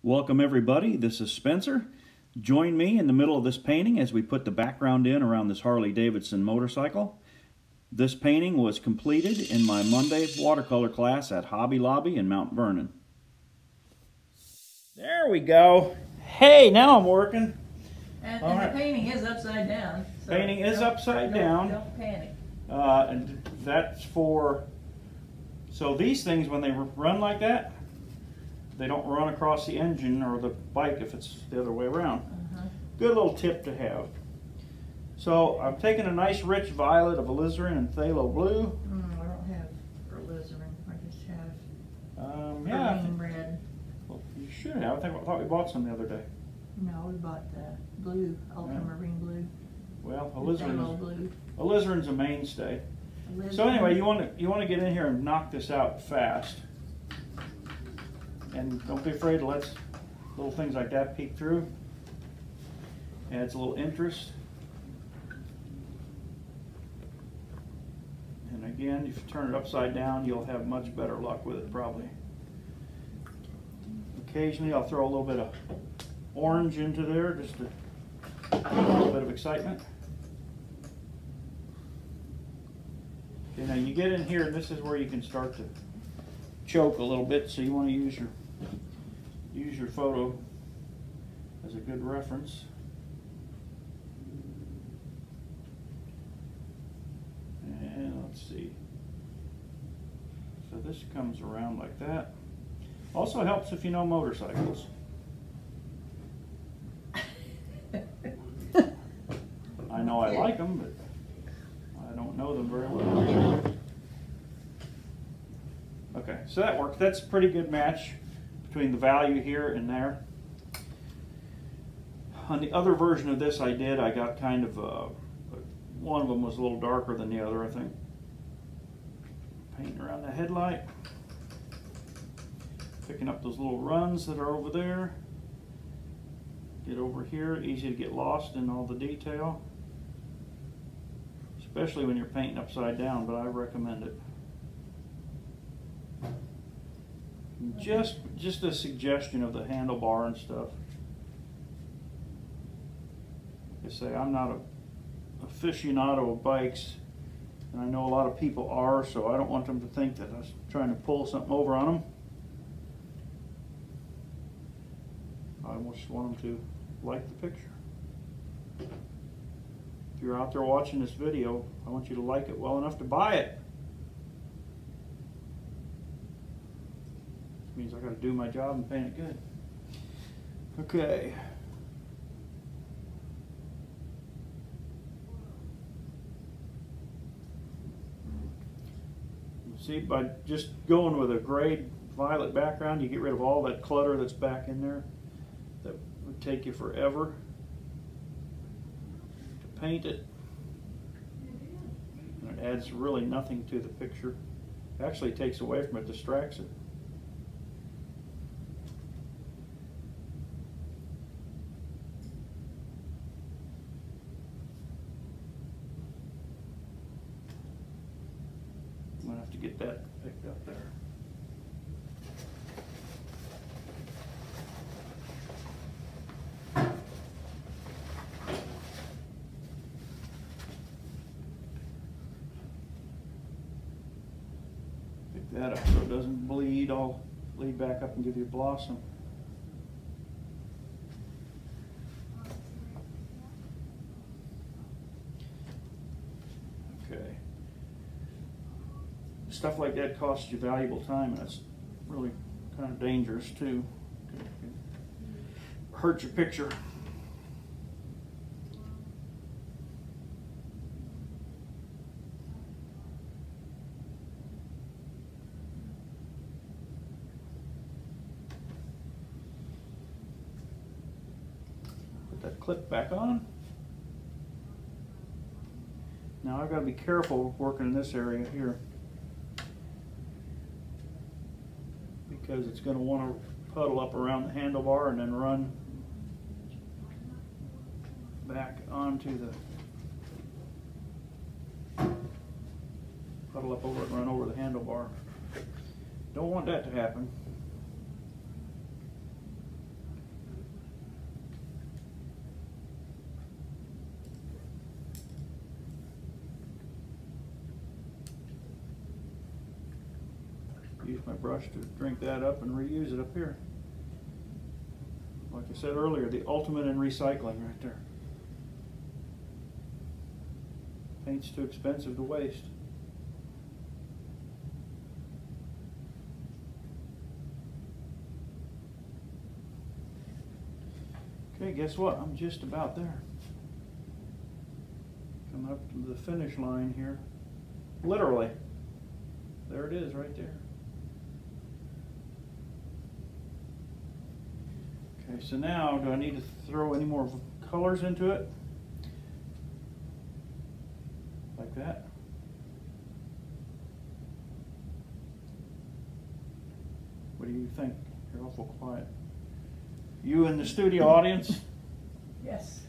Welcome everybody, this is Spencer. Join me in the middle of this painting as we put the background in around this Harley-Davidson motorcycle. This painting was completed in my Monday watercolor class at Hobby Lobby in Mount Vernon. There we go. Hey, now I'm working. And the painting is upside down. So painting is upside down. Don't panic. And that's for, so these things when they run like that, they don't run across the engine or the bike if it's the other way around. Good little tip to have. So I've taken a nice rich violet of alizarin and phthalo blue. I don't have alizarin. I just have green red. Well, you should have. I thought we bought some the other day. No, we bought the blue, ultramarine blue. Well, alizarin's a mainstay. So anyway, you want to get in here and knock this out fast. And don't be afraid to let little things like that peek through. Adds a little interest. And again, if you turn it upside down, you'll have much better luck with it probably. Occasionally I'll throw a little bit of orange into there just to add a little bit of excitement. Okay, now you get in here and this is where you can start to choke a little bit, so you want to use your photo as a good reference. And let's see. So this comes around like that. Also helps if you know motorcycles. I know I like them, but I don't know them very well. Okay, so that works. That's a pretty good match between the value here and there. On the other version of this I got kind of one of them was a little darker than the other, I think. Painting around the headlight. Picking up those little runs that are over there. Get over here, easy to get lost in all the detail. Especially when you're painting upside down, but I recommend it. Just a suggestion of the handlebar and stuff. Like I say, I'm not an aficionado of bikes, and I know a lot of people are, so I don't want them to think that I was trying to pull something over on them. I just want them to like the picture. If you're out there watching this video, I want you to like it well enough to buy it. Means I got to do my job and paint it good. Okay. See, by just going with a gray violet background, you get rid of all that clutter that's back in there that would take you forever to paint it. And it adds really nothing to the picture. It actually takes away from it, distracts it. I'm going to have to get that picked up there. Pick that up so it doesn't bleed. I'll bleed back up and give you a blossom. Okay. Stuff like that costs you valuable time, and that's really kind of dangerous too. Hurt your picture. Put that clip back on. Now I've got to be careful working in this area here, because it's going to want to puddle up around the handlebar and then run back onto the, puddle up over it and run over the handlebar. Don't want that to happen. brush to drink that up and reuse it up here. Like I said earlier, the ultimate in recycling right there. Paint's too expensive to waste. Okay, guess what? I'm just about there. Coming up to the finish line here. Literally. There it is right there. Okay, so now do I need to throw any more colors into it? Like that. What do you think? You're awful quiet. You in the studio audience? Yes.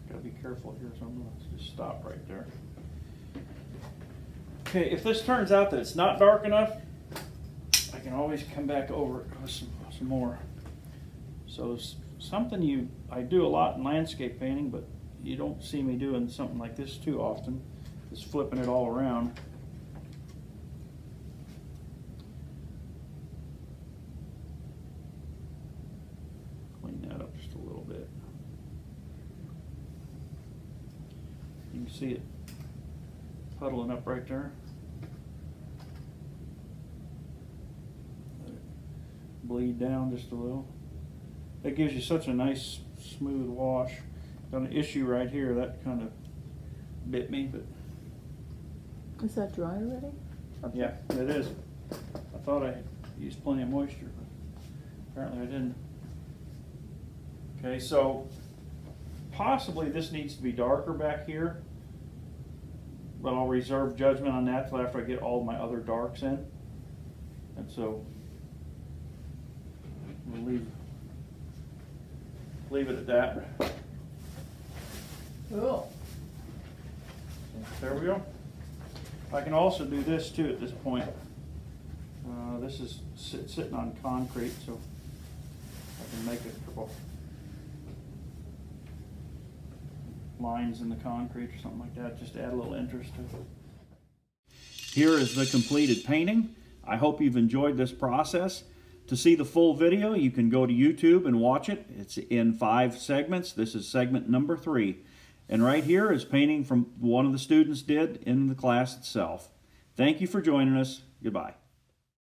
Gotta be careful here, so I'm gonna just stop right there. Okay, if this turns out that it's not dark enough, I can always come back over it with some more. So something I do a lot in landscape painting, but you don't see me doing something like this too often, is flipping it all around. Clean that up just a little bit. You can see it puddling up right there. Let it bleed down just a little. That gives you such a nice smooth wash. Got an issue right here that kind of bit me, but is that dry already? Okay. Yeah, it is. I thought I used plenty of moisture, but apparently I didn't. Okay, so possibly this needs to be darker back here, but I'll reserve judgment on that till after I get all my other darks in. And so we'll leave it at that. Cool. There we go. I can also do this too at this point. This is sitting on concrete, so I can make a couple lines in the concrete or something like that, just to add a little interest to it. Here is the completed painting. I hope you've enjoyed this process. To see the full video, you can go to YouTube and watch it. It's in 5 segments. This is segment number 3. And right here is painting from one of the students did in the class itself. Thank you for joining us. Goodbye.